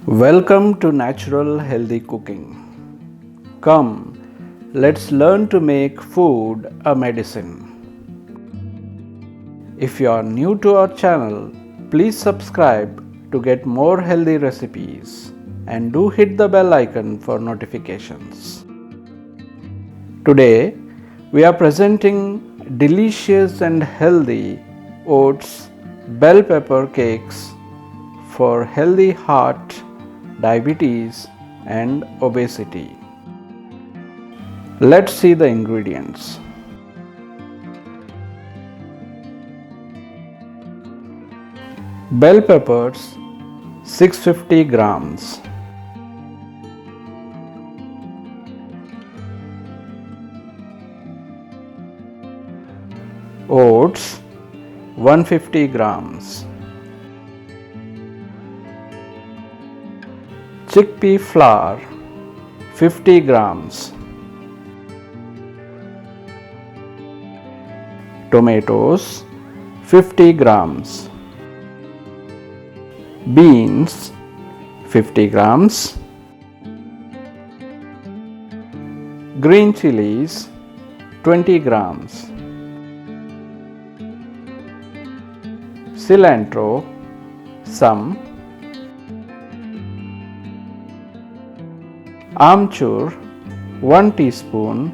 Welcome to Natural Healthy Cooking. Come, let's learn to make food a medicine. If you are new to our channel, please subscribe to get more healthy recipes and do hit the bell icon for notifications. Today, we are presenting delicious and healthy oats bell pepper cakes for healthy heart, diabetes and obesity. Let's see the ingredients. Bell peppers 650 grams. Oats 150 grams. Chickpea flour 50 grams. Tomatoes 50 grams. Beans 50 grams. Green chilies 20 grams. Cilantro some. Amchur 1 teaspoon.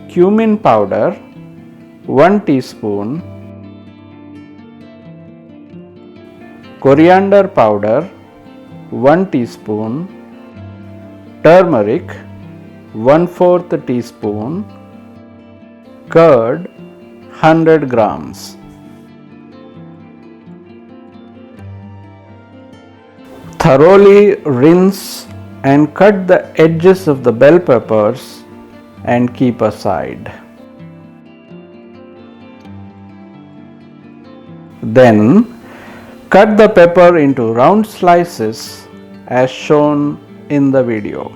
Cumin powder 1 teaspoon. Coriander powder 1 teaspoon. Turmeric 1/4 teaspoon. Curd 100 grams. Thoroughly rinse and cut the edges of the bell peppers and keep aside. Then cut the pepper into round slices as shown in the video.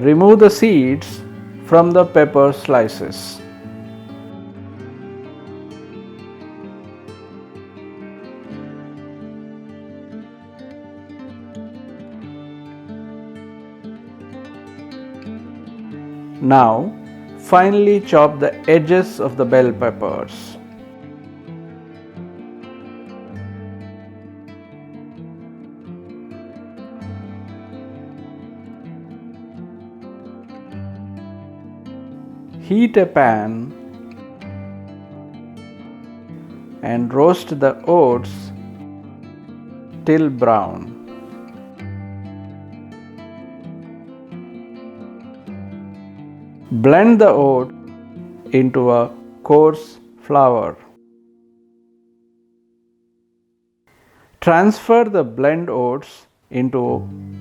Remove the seeds from the pepper slices. Now, finely chop the edges of the bell peppers. Heat a pan and roast the oats till brown. Blend the oat into a coarse flour. Transfer the blend oats into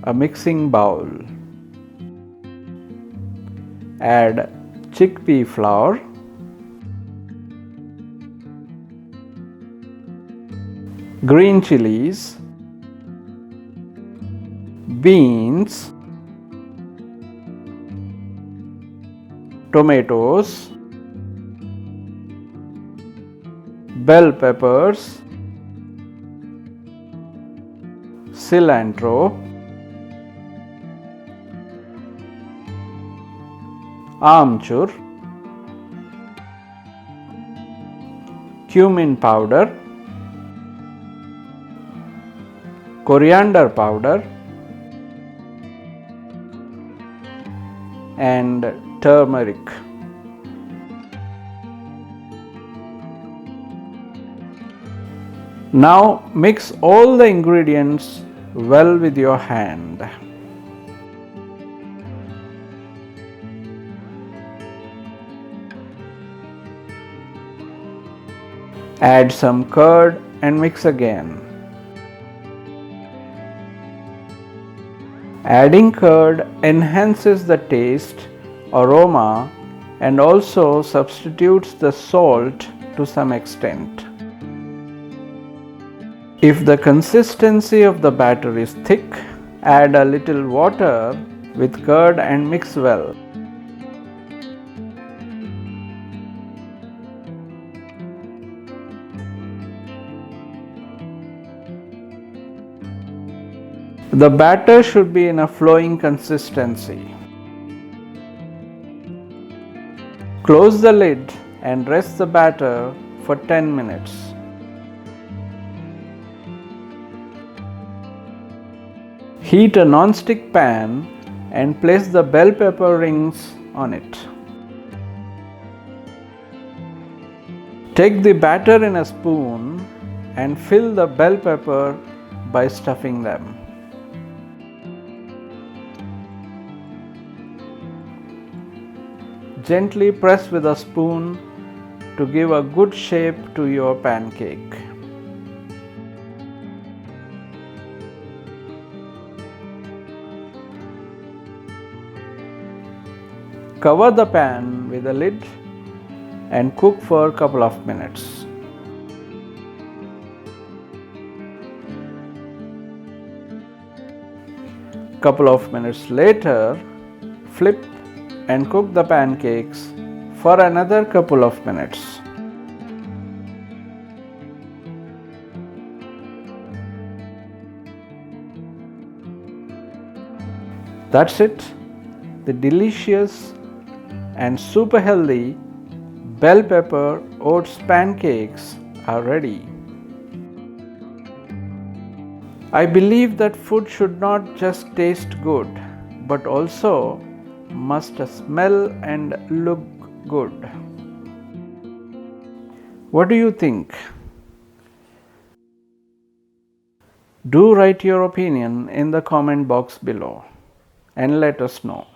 a mixing bowl. Add chickpea flour, green chilies, beans, tomatoes, bell peppers, cilantro, Amchur, cumin powder, coriander powder and turmeric. Now mix all the ingredients well with your hand. Add some curd and mix again. Adding curd enhances the taste, aroma and also substitutes the salt to some extent. If the consistency of the batter is thick, add a little water with curd and mix well. The batter should be in a flowing consistency. Close the lid and rest the batter for 10 minutes. Heat a non-stick pan and place the bell pepper rings on it. Take the batter in a spoon and fill the bell pepper by stuffing them. Gently press with a spoon to give a good shape to your pancake. Cover the pan with a lid and cook for a couple of minutes. Couple of minutes later, flip and cook the pancakes for another couple of minutes. That's it. The delicious and super healthy bell pepper oats pancakes are ready. I believe that food should not just taste good, but also must smell and look good. What do you think? Do write your opinion in the comment box below and let us know.